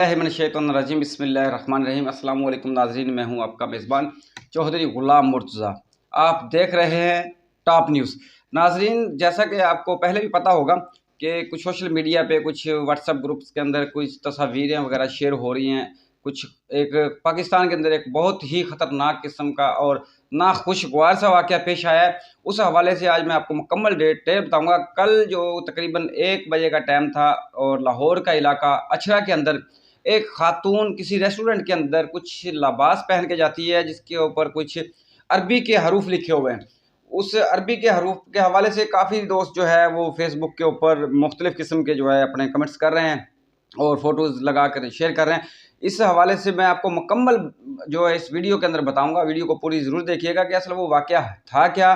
रजीम बिस्मिल्लाहिर्रहमानिर्रहीम। अस्सलाम वालेकुम नाज़रीन, मैं हूं आपका मेज़बान चौधरी ग़ुलाम मुर्तज़ा। आप देख रहे हैं टॉप न्यूज़। नाज़रीन, जैसा कि आपको पहले भी पता होगा कि कुछ सोशल मीडिया पे कुछ व्हाट्सएप ग्रुप्स के अंदर कुछ तस्वीरें वगैरह शेयर हो रही हैं। कुछ एक पाकिस्तान के अंदर एक बहुत ही ख़तरनाक किस्म का और नाखुशगवार सा वाक़या पेश आया है। उस हवाले से आज मैं आपको मुकम्मल डिटेल बताऊँगा। कल जो तकरीबन 1 बजे का टाइम था और लाहौर का इलाका अछरा के अंदर एक खातून किसी रेस्टोरेंट के अंदर कुछ लिबास पहन के जाती है जिसके ऊपर कुछ अरबी के हरूफ लिखे हुए हैं। उस अरबी के हरूफ के हवाले से काफ़ी दोस्त जो है वो फेसबुक के ऊपर मुख्तलिफ़ किस्म के जो है अपने कमेंट्स कर रहे हैं और फ़ोटोज़ लगा कर शेयर कर रहे हैं। इस हवाले से मैं आपको मुकम्मल जो है इस वीडियो के अंदर बताऊँगा। वीडियो को पूरी ज़रूर देखिएगा कि असल वो वाक़या था क्या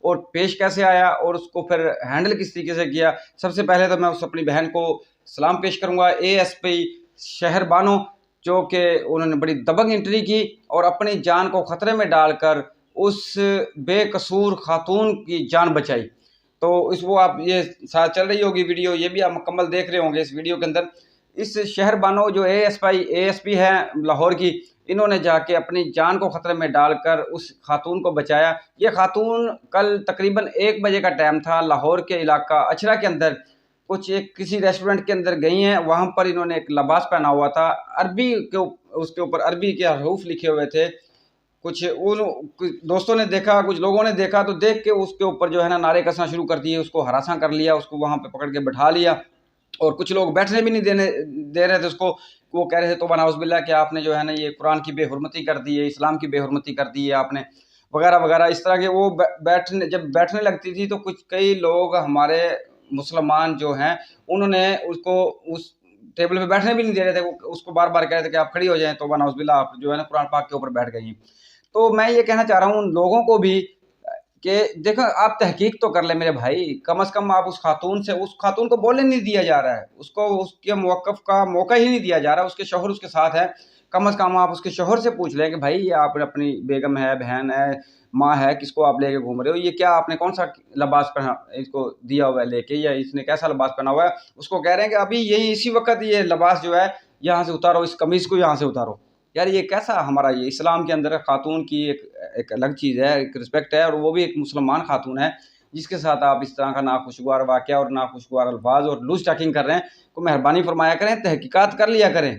और पेश कैसे आया और उसको फिर हैंडल किस तरीके से किया। सबसे पहले तो मैं उस अपनी बहन को सलाम पेश करूँगा, एएसपी शहर बानो, जो कि उन्होंने बड़ी दबंग एंट्री की और अपनी जान को ख़तरे में डालकर उस बेकसूर खातून की जान बचाई। तो इस वो आप ये साथ चल रही होगी वीडियो, ये भी आप मुकम्मल देख रहे होंगे इस वीडियो के अंदर। इस शहर बानो जो एएसपी है लाहौर की, इन्होंने जाके अपनी जान को ख़तरे में डालकर उस खातून को बचाया। ये खातून कल तकरीबन 1 बजे का टाइम था, लाहौर के इलाका अछरा के अंदर कुछ एक किसी रेस्टोरेंट के अंदर गई हैं। वहाँ पर इन्होंने एक लिबास पहना हुआ था, अरबी के उसके ऊपर अरबी के हरूफ लिखे हुए थे। कुछ दोस्तों ने देखा, कुछ लोगों ने देखा तो देख के उसके ऊपर जो है ना नारे कसना शुरू कर दिए, उसको हरासा कर लिया, उसको वहाँ पे पकड़ के बैठा लिया और कुछ लोग बैठने भी नहीं दे रहे थे उसको। वो कह रहे थे तौबा नाउज़ुबिल्लाह कि आपने जो है ना ये कुरान की बेहुरमती कर दी है, इस्लाम की बेहुरमती कर दी है आपने, वगैरह वगैरह इस तरह के। वो जब बैठने लगती थी तो कुछ कई लोग हमारे मुसलमान जो हैं उन्होंने उसको उस टेबल पे बैठने भी नहीं दे रहे थे। वो उसको बार-बार कह रहे थे कि आप खड़ी हो जाएँ, तौबा नाउज़ुबिल्लाह, आप जो है ना कुरान पाक के ऊपर बैठ गई हैं। तो मैं ये कहना चाह रहा हूँ उन लोगों को भी कि देखो, आप तहकीक तो कर लें मेरे भाई, कम से कम आप उस खातून को बोलने नहीं दिया जा रहा है, उसको उसके मौक़िफ़ का मौका ही नहीं दिया जा रहा है। उसके शौहर उसके साथ है, कम से कम आप उसके शौहर से पूछ लें कि भाई ये आप अपनी बेगम है, बहन है, माँ है, किसको आप लेके घूम रहे हो? ये क्या आपने कौन-सा लिबास पहना इसको दिया हुआ है लेके, या इसने कैसा लिबास पहना हुआ है? उसको कह रहे हैं कि अभी यही इसी वक़्त ये लिबास जो है यहाँ से उतारो, इस कमीज़ को यहाँ से उतारो। यार ये कैसा हमारा, ये इस्लाम के अंदर खातून की एक अलग चीज़ है, एक रिस्पेक्ट है और वो भी एक मुसलमान खातून है, जिसके साथ आप इस तरह का नाखुशगवार वाक़या और नाखुशगवार अल्फाज़ और लूज़ टॉकिंग कर रहे हैं। तो मेहरबानी फ़रमाया करें, तहकीकात कर लिया करें।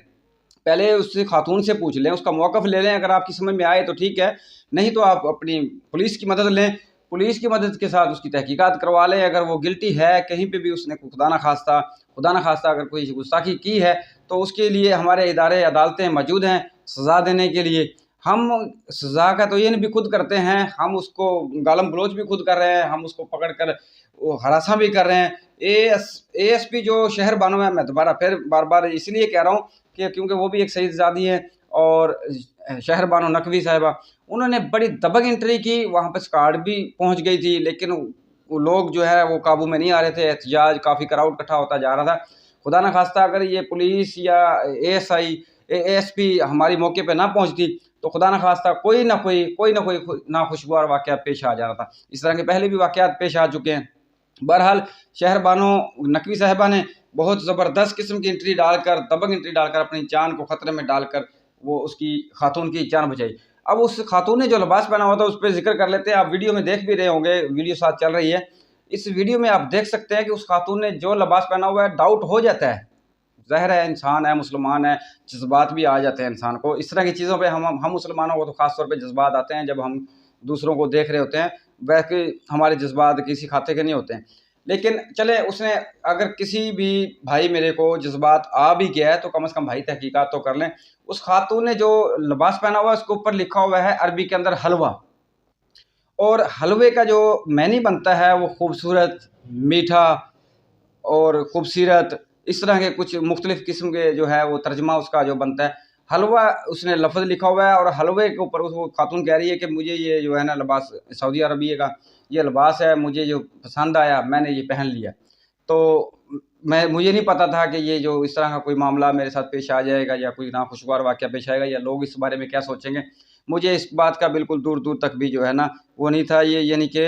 पहले उस खातून से पूछ लें, उसका मौक़िफ़ ले लें, अगर आपकी समझ में आए तो ठीक है, नहीं तो आप अपनी पुलिस की मदद लें। पुलिस की मदद के साथ उसकी तहकीकात करवा लें। अगर वो गिल्टी है, कहीं पे भी उसने खुदा ना ख़ास्ता अगर कोई गुस्ताखी की है, तो उसके लिए हमारे इदारे अदालतें मौजूद हैं सज़ा देने के लिए। हम सज़ा का तो ये भी खुद करते हैं, हम उसको गालम गलोच भी खुद कर रहे हैं, हम उसको पकड़ कर वो हरासा भी कर रहे हैं। एएसपी जो शहर बानो है, मैं दोबारा फिर बार-बार इसलिए कह रहा हूँ कि क्योंकि वो भी एक शहीज़ादी हैं और शहर बानो नकवी साहिबा, उन्होंने बड़ी दबंग एंट्री की, वहाँ पे स्क्वाड भी पहुँच गई थी, लेकिन वो लोग जो है वो काबू में नहीं आ रहे थे। एहतजाज, काफ़ी क्राउड इकट्ठा होता जा रहा था। खुदा न खास्ता अगर ये पुलिस या एएसपी हमारी मौके पे ना पहुँचती तो खुदा न खास्ता कोई ना कोई नाखुशगवार वाक़या पेश आ जाना था। इस तरह के पहले भी वाक़यात पेश आ चुके हैं। बहरहाल शहर बानो नकवी साहिबा ने बहुत ज़बरदस्त किस्म की एंट्री डालकर, दबंग एंट्री डालकर, अपनी जान को ख़तरे में डालकर वो उसकी खातून की जान बचाई। अब उस खातून ने जो लिबास पहना हुआ था उस पे ज़िक्र कर लेते हैं। आप वीडियो में देख भी रहे होंगे, वीडियो साथ चल रही है। इस वीडियो में आप देख सकते हैं कि उस खातून ने जो लिबास पहना हुआ है, डाउट हो जाता है। ज़ाहिर है इंसान है, मुसलमान है, जज़्बात भी आ जाते हैं इंसान को। इस तरह की चीज़ों पे हम मुसलमानों को तो ख़ास तौर पे जज़्बात आते हैं जब हम दूसरों को देख रहे होते हैं। वैसे हमारे जज़्बात किसी खाते के नहीं होते हैं। लेकिन चले, उसने अगर किसी भी भाई मेरे को जज़्बात आ भी गया है तो कम से कम भाई तहकीकात तो कर लें। उस खातून ने जो लिबास पहना हुआ है उसके ऊपर लिखा हुआ है अरबी के अंदर हलवा, और हलवे का जो मैनी बनता है वो खूबसूरत, मीठा और खूबसूरत, इस तरह के कुछ मुख्तलिफ़ किस्म के जो है वो तर्जमा उसका जो बनता है। हलवा उसने लफ्ज़ लिखा हुआ है और हलवे के ऊपर वो खातून कह रही है कि मुझे ये जो है ना लिबास सऊदी अरबिया का ये लिबास है, मुझे जो पसंद आया मैंने ये पहन लिया। तो मुझे नहीं पता था कि ये जो इस तरह का कोई मामला मेरे साथ पेश आ जाएगा या कोई नाखुशगवार वाक़या पेश आएगा या लोग इस बारे में क्या सोचेंगे। मुझे इस बात का बिल्कुल दूर-दूर तक भी जो है ना वो नहीं था। ये यानी कि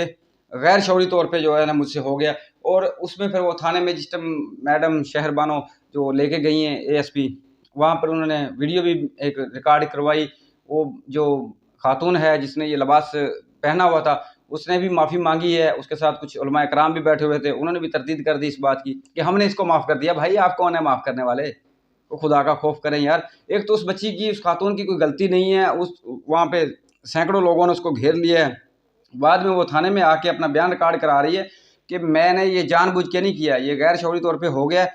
गैर शऊरी तौर पे जो है ना मुझसे हो गया। और उसमें फिर वो थाने मजिस्ट्रेट मैडम शहर बानो जो लेके गई हैं एएसपी, वहाँ पर उन्होंने वीडियो भी एक रिकॉर्ड करवाई। वो जो खातून है जिसने ये लिबास पहना हुआ था उसने भी माफ़ी मांगी है। उसके साथ कुछ उलमा इकराम भी बैठे हुए थे, उन्होंने भी तरदीद कर दी इस बात की कि हमने इसको माफ़ कर दिया। भाई आप कौन है माफ़ करने वाले? तो खुदा का खौफ करें यार। एक तो उस बच्ची की, उस खातून की कोई गलती नहीं है, उस वहाँ पे सैकड़ों लोगों ने उसको घेर लिया है। बाद में वो थाने में आके अपना बयान रिकॉर्ड करा रही है कि मैंने ये जानबूझ के नहीं किया, ये गैर शऊरी तौर पे हो गया,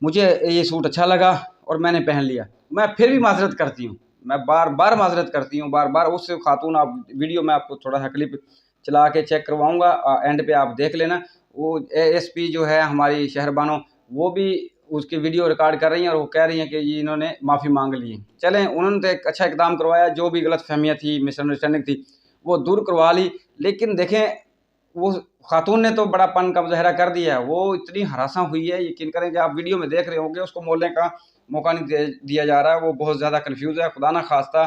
मुझे ये सूट अच्छा लगा और मैंने पहन लिया। मैं फिर भी माजरत करती हूँ, मैं बार बार माजरत करती हूँ, बार बार। उस खातून, आप वीडियो में आपको थोड़ा सा क्लिप चला के चेक करवाऊँगा, एंड पे आप देख लेना। वो एएसपी जो है हमारी शहर बानो, वो भी उसकी वीडियो रिकॉर्ड कर रही हैं और वो कह रही हैं कि ये इन्होंने माफ़ी मांग ली। चलें, उन्होंने तो एक अच्छा इकदाम करवाया, जो भी गलतफहमियाँ थी, मिसअंडरस्टैंडिंग थी, वो दूर करवा ली। लेकिन देखें, वो खातून ने तो बड़ापन का मुज़ाहरा कर दिया है, वो इतनी हरासा हुई है, यकीन करें कि आप वीडियो में देख रहे होंगे, उसको बोलने का मौका नहीं दिया जा रहा है। वो बहुत ज़्यादा कन्फ्यूज़ है। खुदा ना खास्ता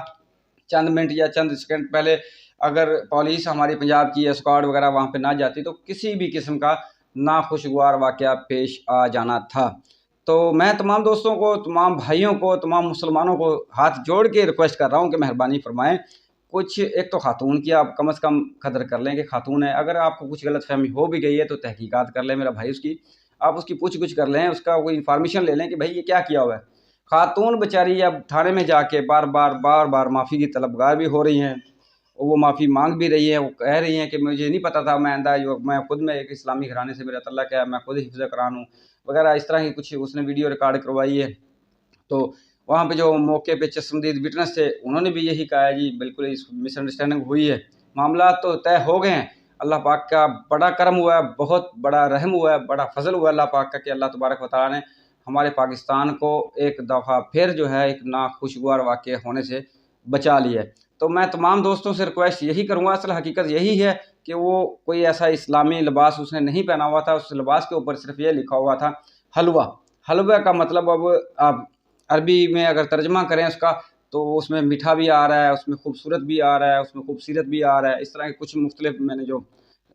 चंद मिनट या चंद सेकंड पहले अगर पुलिस हमारी पंजाब की स्क्वाड वगैरह वहाँ पे ना जाती तो किसी भी किस्म का नाखुशगवार वाक़या पेश आ जाना था। तो मैं तमाम दोस्तों को, तमाम भाइयों को, तमाम मुसलमानों को हाथ जोड़ के रिक्वेस्ट कर रहा हूँ कि मेहरबानी फरमाएं, कुछ एक तो खातून की आप कम से कम कदर कर लें कि खातून है। अगर आपको कुछ गलतफहमी हो भी गई है तो तहकीकात कर लें मेरा भाई, उसकी आप उसकी पूछ-गुछ कर लें, उसका कोई इन्फॉर्मेशन ले लें कि भाई ये क्या किया हुआ है। खातून बेचारी अब थाने में जाके बार-बार माफ़ी की तलबगार भी हो रही हैं, और वो माफ़ी मांग भी रही है। वो कह रही हैं कि मुझे नहीं पता था, मैं आइंदा जो, मैं खुद में एक इस्लामी घराने से मेरा तल्लुक़ है, मैं खुद हिफ्ज़ कुरान हूँ वगैरह, इस तरह की कुछ उसने वीडियो रिकॉर्ड करवाई है। तो वहाँ पे जो मौके पे चश्मदीद विटनेस थे उन्होंने भी यही कहा है जी, बिल्कुल इस मिसअंडरस्टैंडिंग हुई है, मामला तो तय हो गए हैं। अल्लाह पाक का बड़ा करम हुआ है, बहुत बड़ा रहम हुआ है, बड़ा फजल हुआ है अल्लाह पाक का कि अल्लाह तबारक व तआला ने हमारे पाकिस्तान को एक दफ़ा फिर जो है एक नाखुशगवार वाक़या होने से बचा लिया है। तो मैं तमाम दोस्तों से रिक्वेस्ट यही करूँगा, असल हकीकत यही है कि वो कोई ऐसा इस्लामी लिबास उसने नहीं पहना हुआ था, उस लिबास के ऊपर सिर्फ़ ये लिखा हुआ था हलवा। हलवा का मतलब, अब आप अरबी में अगर तर्जमा करें उसका, तो उसमें मीठा भी आ रहा है, उसमें खूबसूरत भी आ रहा है, उसमें खूबसीरत भी आ रहा है। इस तरह के कुछ मुख्तलिफ मैंने जो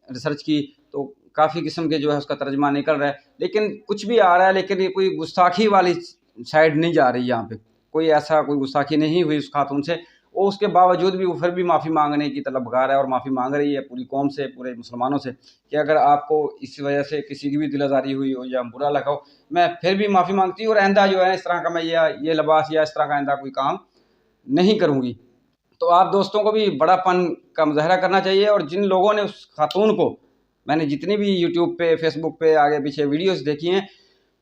रिसर्च की तो काफ़ी किस्म के जो है उसका तर्जमा निकल रहा है। लेकिन कुछ भी आ रहा है, लेकिन ये कोई गुस्ताखी वाली साइड नहीं जा रही यहाँ पे। कोई ऐसा कोई गुस्ताखी नहीं हुई उस खातून से। वो उसके बावजूद भी वो फिर भी माफ़ी माँगने की तलबगार है और माफ़ी माँग रही है पूरी कौम से, पूरे मुसलमानों से कि अगर आपको इस वजह से किसी की भी दिल आज़ारी हुई हो या बुरा लगा हो, मैं फिर भी माफ़ी माँगती हूँ और आइंदा जो है इस तरह का मैं ये लिबास या इस तरह का आइंदा कोई काम नहीं करूँगी। तो आप दोस्तों को भी बड़ापन का मुज़ाहरा करना चाहिए। और जिन लोगों ने उस खातून को, मैंने जितनी भी यूट्यूब पे, फेसबुक पे आगे पीछे वीडियोज़ देखी हैं,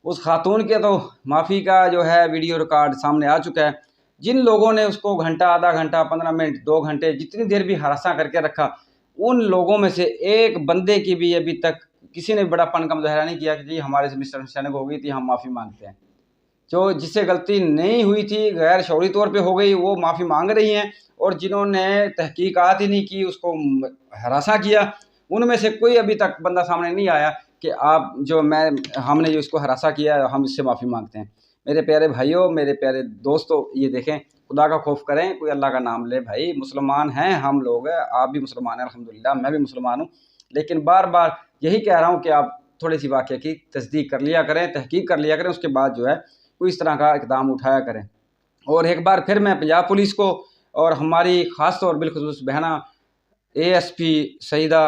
उस खातून के तो माफ़ी का जो है वीडियो रिकॉर्ड सामने आ चुका है। जिन लोगों ने उसको घंटा, आधा घंटा, 15 मिनट, 2 घंटे, जितनी देर भी हरासा करके रखा, उन लोगों में से एक बंदे की भी अभी तक किसी ने बड़ापन का मुज़ाहरा नहीं किया कि जी हमारे से मिसअंडरस्टैंडिंग हो गई थी, हम माफ़ी माँगते हैं। जो जिससे गलती नहीं हुई थी, गैर शऊरी तौर पे हो गई, वो माफ़ी माँग रही हैं। और जिन्होंने तहकीकात ही नहीं की, उसको हरासा किया, उनमें से कोई अभी तक बंदा सामने नहीं आया कि आप जो हमने जो इसको हरासा किया है, हम इससे माफ़ी माँगते हैं। मेरे प्यारे भाइयों, मेरे प्यारे दोस्तों, ये देखें, खुदा का खौफ करें, कोई अल्लाह का नाम ले भाई। मुसलमान हैं हम लोग, आप भी मुसलमान हैं अल्हम्दुलिल्लाह, मैं भी मुसलमान हूँ। लेकिन बार-बार यही कह रहा हूँ कि आप थोड़ी-सी वाक़या की तस्दीक कर लिया करें, तहकीक कर लिया करें, उसके बाद जो है कोई इस तरह का इक़दाम उठाया करें। और एक बार फिर मैं पंजाब पुलिस को और हमारी ख़ास तौर बिलख़ुसूस बहना एएसपी सईदा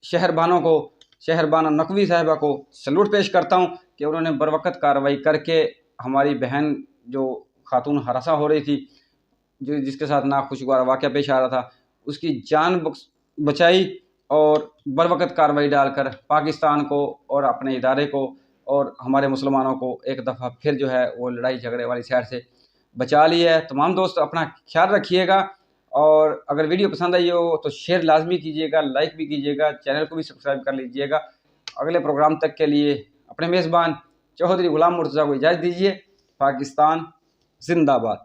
शहरबानों को, शहरबाना नकवी साहिबा को सैल्यूट पेश करता हूँ कि उन्होंने बरवक़्त कार्रवाई करके हमारी बहन जो खातून हरासा हो रही थी, जो जिसके साथ नाखुशगवार वाक़या पेश आ रहा था, उसकी जान बचाई और बरवक़्त कार्रवाई डालकर पाकिस्तान को और अपने इदारे को और हमारे मुसलमानों को एक दफ़ा फिर जो है वो लड़ाई झगड़े वाली साइड से बचा ली है। तमाम दोस्त अपना ख्याल रखिएगा, और अगर वीडियो पसंद आई हो तो शेयर लाज़मी कीजिएगा, लाइक भी कीजिएगा, चैनल को भी सब्सक्राइब कर लीजिएगा। अगले प्रोग्राम तक के लिए अपने मेज़बान चौधरी गुलाम मुर्तज़ा को इजाज़त दीजिए। पाकिस्तान ज़िंदाबाद।